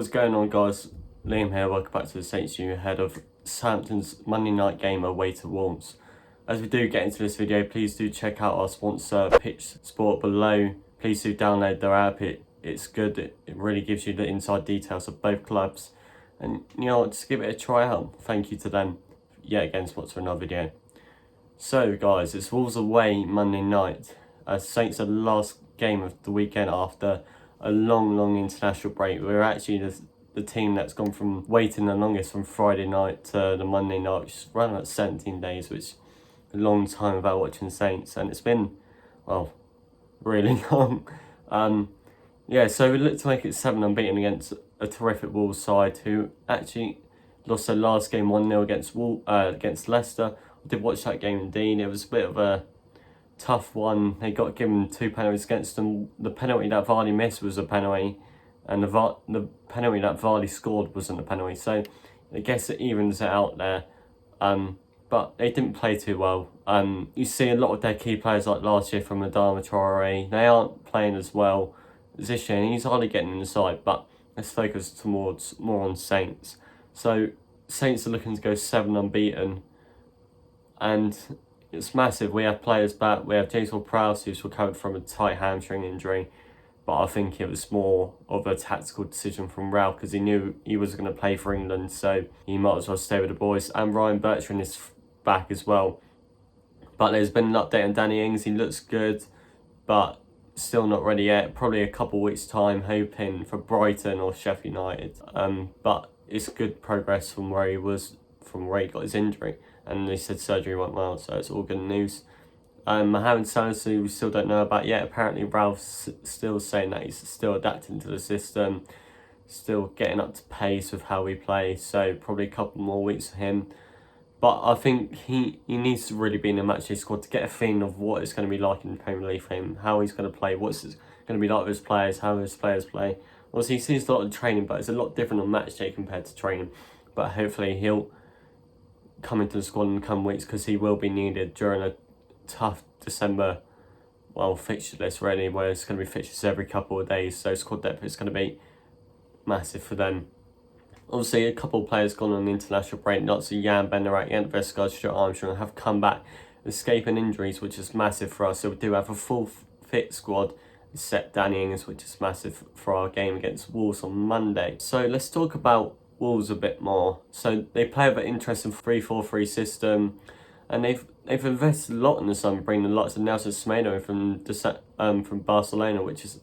What's going on, guys? Liam here, welcome back to the Saints New ahead of Southampton's Monday night game away to Wolves. As we do get into this video, please do check out our sponsor Pitch Sport below. Please do download their app, it's good, it really gives you the inside details of both clubs. And you know what, just give it a try out. Thank you to them yet again sponsoring our video. So guys, it's Wolves away Monday night. Saints are the last game of the weekend after a long international break. We're actually the team that's gone from waiting the longest from Friday night to the Monday night, which is around about 17 days, which is a long time without watching Saints, and it's been, well, really long. Yeah, so we look to make it 7 unbeaten against a terrific Wolves side who actually lost their last game 1-0 against Leicester. I did watch that game indeed. It was a bit of a tough one. They got given 2 penalties against them. The penalty that Vardy missed was a penalty, and the penalty that Vardy scored wasn't a penalty. So I guess it evens it out there. But they didn't play too well. You see a lot of their key players like last year from Adama Traore. They aren't playing as well this year, and he's hardly getting in the side. But let's focus towards more on Saints. So Saints are looking to go 7 unbeaten, and it's massive. We have players back. We have James Ward-Prowse, who's recovered from a tight hamstring injury, but I think it was more of a tactical decision from Ralph because he knew he was going to play for England, so he might as well stay with the boys. And Ryan Bertrand is back as well. But there's been an update on Danny Ings. He looks good, but still not ready yet. Probably a couple of weeks' time, hoping for Brighton or Sheffield United. But it's good progress from where he was, from where he got his injury. And they said surgery went well, so it's all good news. Mohamed Salah, we still don't know about yet. Apparently Ralph's still saying that he's still adapting to the system, still getting up to pace with how we play, so probably a couple more weeks for him. But I think he needs to really be in the matchday squad to get a feeling of what it's going to be like in the Premier League for him, how he's going to play, what's it going to be like with his players, how his players play. Obviously he sees a lot of training, but it's a lot different on matchday compared to training. But hopefully he'll come into the squad in the coming weeks because he will be needed during a tough December, well, fixture list really, where it's going to be fixtures every couple of days, so squad depth is going to be massive for them. Obviously a couple of players gone on the international break, not so Jan Benderak, Jan Vestergaard, Stuart Armstrong have come back escaping injuries, which is massive for us. So we do have a full fit squad except Danny Ings, which is massive for our game against Wolves on Monday. So let's talk about Wolves a bit more. So they play with an interesting 3-4-3 system, and they've invested a lot in the summer, bringing the lots of Nelson Semedo from Barcelona, which is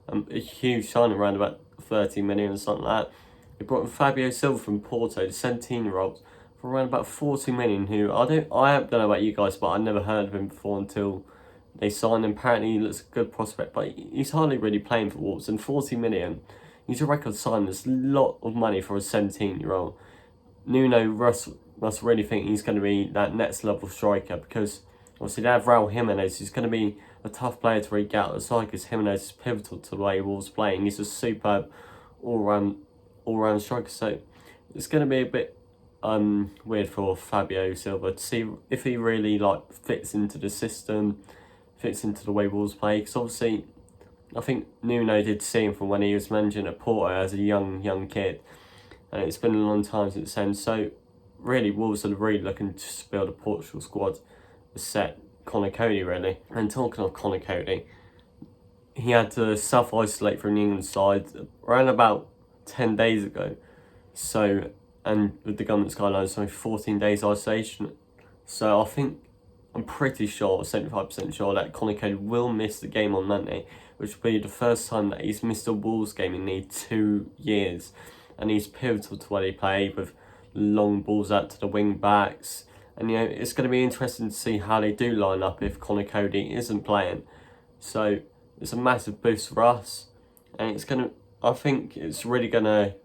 a huge signing, around about 30 million or something like that. They brought in Fabio Silva from Porto, the 17-year-old, for around about 40 million. Who I don't know about you guys, but I never heard of him before until they signed him. Apparently he looks a good prospect, but he's hardly really playing for Wolves. And 40 million, he's a record signing. There's a lot of money for a 17-year-old. Russ really think he's going to be that next level striker, because obviously they have Raul Jimenez. He's going to be a tough player to really get out of the side because Jimenez is pivotal to the way Wolves playing. He's a superb all-round striker. So it's going to be a bit weird for Fabio Silva to see if he really fits into the system, fits into the way Wolves play. Because obviously I think Nuno did see him from when he was managing at Porto as a young kid, and it's been a long time since then. So really Wolves are really looking to build a Portugal squad, set Connor Cody really. And talking of Connor Cody, he had to self-isolate from the England side around about 10 days ago. So, and with the government's guidelines, only 14 days isolation. So I'm pretty sure, 75% sure, that Connor Cody will miss the game on Monday, which will be the first time that he's missed a Wolves game in nearly 2 years. And he's pivotal to what he played, with long balls out to the wing backs. And you know, it's going to be interesting to see how they do line up if Connor Cody isn't playing. So it's a massive boost for us, and I think it's really going to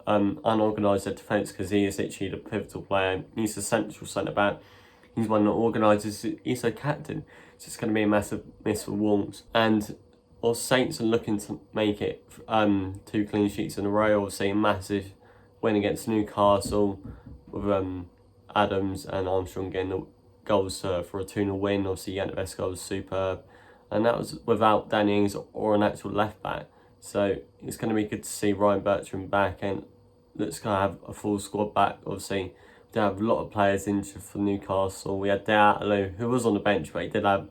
unorganise their defence, because he is literally the pivotal player. He's the central centre back. He's one that organises. He's a captain. So it's going to be a massive miss for Wolves. And our Saints are looking to make it 2 clean sheets in a row. Obviously a massive win against Newcastle with Adams and Armstrong getting the goals for a 2-0 win. Obviously Jan Vestergaard was superb, and that was without Danny Ings or an actual left back. So it's going to be good to see Ryan Bertrand back, and let's go have a full squad back. Obviously, we have a lot of players injured for Newcastle. We had Diallo, who was on the bench, but he did have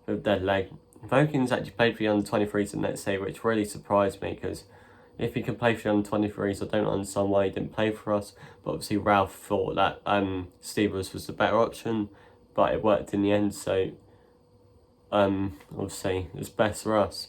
a dead leg. Vokins actually played for the under-23s in that say, which really surprised me, because if he can play for the under-23s, I don't understand why he didn't play for us. But obviously Ralph thought that Stevens was the better option, but it worked in the end, so obviously it's best for us.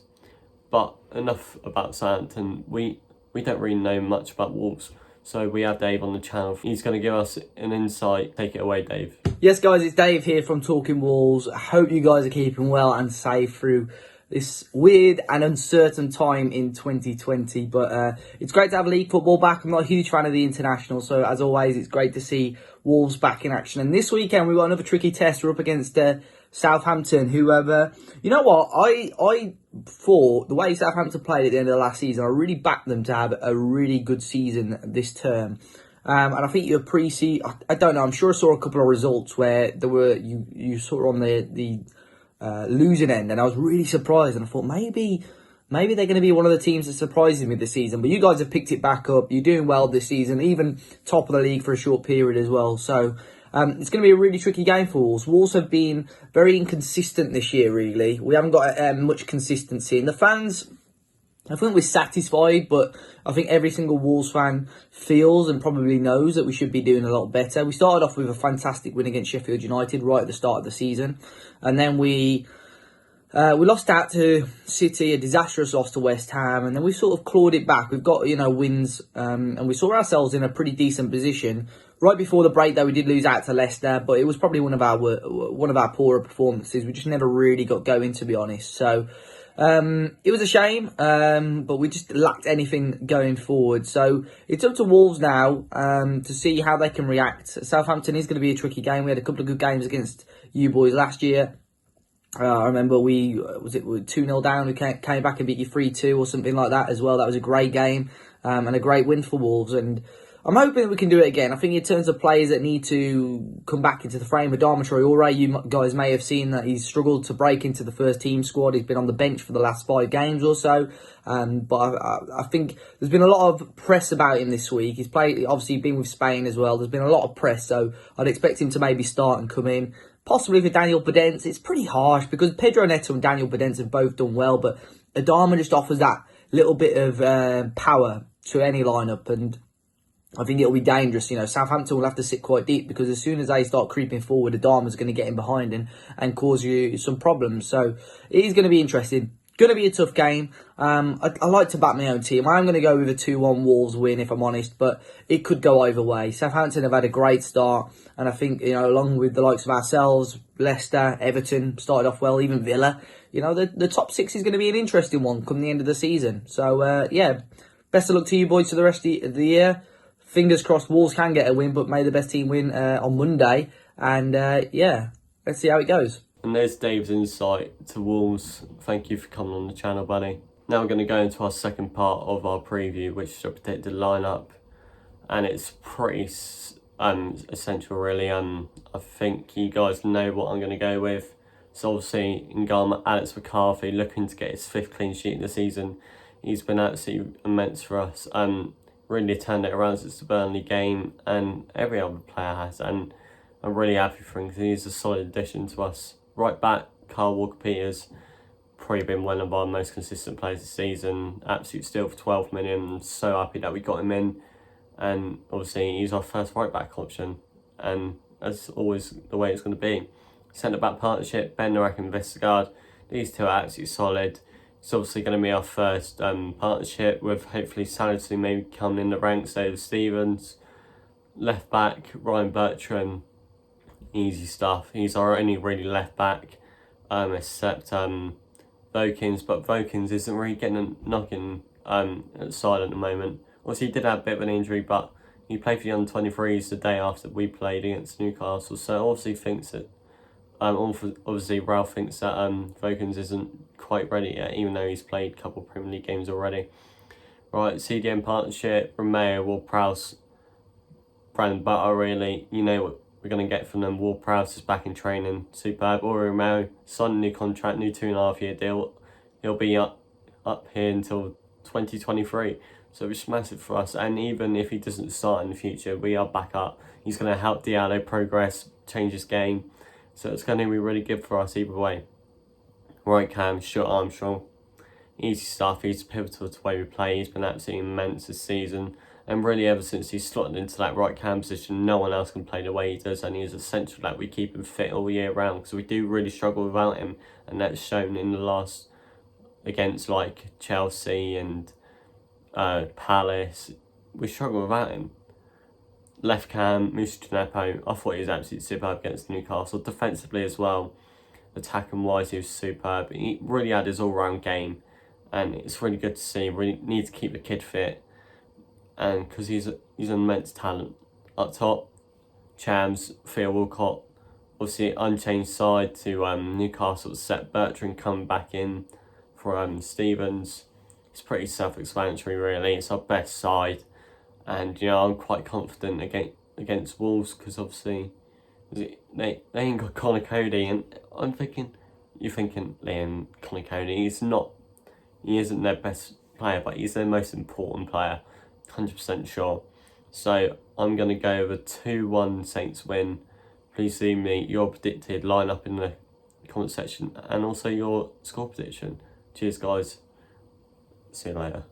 But enough about Southampton. We don't really know much about Wolves, so we have Dave on the channel. He's going to give us an insight. Take it away, Dave. Yes, guys, it's Dave here from Talking Wolves. I hope you guys are keeping well and safe through this weird and uncertain time in 2020. But it's great to have league football back. I'm not a huge fan of the international, so as always, it's great to see Wolves back in action. And this weekend, we've got another tricky test. We're up against Southampton, who have, you know what, I thought the way Southampton played at the end of the last season, I really backed them to have a really good season this term. And I think you appreciate, I don't know, I'm sure I saw a couple of results where there were, you saw on the losing end, and I was really surprised, and I thought maybe they're going to be one of the teams that surprises me this season. But you guys have picked it back up. You're doing well this season, even top of the league for a short period as well. So it's going to be a really tricky game for Wolves. Wolves have been very inconsistent this year, really. We haven't got much consistency. And the fans, I think we're satisfied, but I think every single Wolves fan feels and probably knows that we should be doing a lot better. We started off with a fantastic win against Sheffield United right at the start of the season. And then we lost out to City, a disastrous loss to West Ham, and then we sort of clawed it back. We've got, wins, and we saw ourselves in a pretty decent position. Right before the break, though, we did lose out to Leicester, but it was probably one of our poorer performances. We just never really got going, to be honest. So it was a shame, but we just lacked anything going forward. So it's up to Wolves now to see how they can react. Southampton is going to be a tricky game. We had a couple of good games against you boys last year. I remember we 2-0 down. We came back and beat you 3-2 or something like that as well. That was a great game and a great win for Wolves. And I'm hoping that we can do it again. I think in terms of players that need to come back into the frame, Adama Traore, you guys may have seen that he's struggled to break into the first team squad. He's been on the bench for the last 5 games or so. But I think there's been a lot of press about him this week. He's played, obviously been with Spain as well. There's been a lot of press, so I'd expect him to maybe start and come in. Possibly for Daniel Podence. It's pretty harsh because Pedro Neto and Daniel Podence have both done well, but Adama just offers that little bit of power to any lineup, and I think it'll be dangerous. Southampton will have to sit quite deep because as soon as they start creeping forward, Adama's going to get in behind and cause you some problems. So it is going to be interesting. Going to be a tough game. I like to back my own team. I'm going to go with a 2-1 Wolves win, if I'm honest, but it could go either way. Southampton have had a great start, and I think, along with the likes of ourselves, Leicester, Everton started off well, even Villa, the top 6 is going to be an interesting one come the end of the season. So, best of luck to you boys for the rest of the year. Fingers crossed Wolves can get a win, but may the best team win on Monday. And, let's see how it goes. And there's Dave's insight to Wolves. Thank you for coming on the channel, buddy. Now we're going to go into our second part of our preview, which is a predicted lineup, and it's pretty essential, really. I think you guys know what I'm going to go with. So obviously, Ngama Alex McCarthy looking to get his 5th clean sheet in the season. He's been absolutely immense for us. Really turned it around since the Burnley game, and every other player has. And I'm really happy for him because he's a solid addition to us. Right back, Kyle Walker-Peters, probably been one of our most consistent players this season. Absolute steal for 12 million. I'm so happy that we got him in. And obviously, he's our first right back option. And that's always the way it's going to be. Centre back partnership, Bednarek and Vestergaard. These two are absolutely solid. It's obviously going to be our first partnership with hopefully Sanity maybe coming in the ranks, David Stevens. Left back, Ryan Bertrand. Easy stuff. He's our only really left back, except Vokins, but Vokins isn't really getting a knocking side at the moment. Obviously, he did have a bit of an injury, but he played for the under-23s the day after we played against Newcastle, so obviously thinks that obviously Ralph thinks that Vokins isn't quite ready yet, even though he's played a couple of Premier League games already. Right, CDM partnership, Romeo, Ward-Prowse, Brandon Butter, really. You know what we're going to get from them. Ward-Prowse is back in training, superb. Ori Romeo, signed a new contract, new 2.5 year deal. He'll be up here until 2023. So it's massive for us, and even if he doesn't start in the future, we are back up. He's going to help Diallo progress, change his game, so it's going to be really good for us either way. Right cam, short Armstrong, easy stuff. He's pivotal to the way we play. He's been absolutely immense this season, and really ever since he's slotted into that right cam position, no one else can play the way he does, and he is essential that we keep him fit all year round, because we do really struggle without him, and that's shown in the last against like Chelsea and Palace. We struggle without him. Left cam, Musa Gineppo, I thought he was absolutely superb against Newcastle. Defensively as well, attacking wise, he was superb. He really had his all-round game, and it's really good to see. We need to keep the kid fit, and because he's an immense talent. Up top, Chams, Theo Walcott, obviously unchanged side to Newcastle's set. Bertrand coming back in for Stevens. It's pretty self-explanatory really. It's our best side, and you know, I'm quite confident against Wolves, because obviously they ain't got Connor Cody, and you're thinking Liam Connor Cody, he isn't their best player, but he's their most important player, 100% sure. So I'm going to go with a 2-1 Saints win. Please leave me your predicted lineup in the comment section, and also your score prediction. Cheers guys, see you later.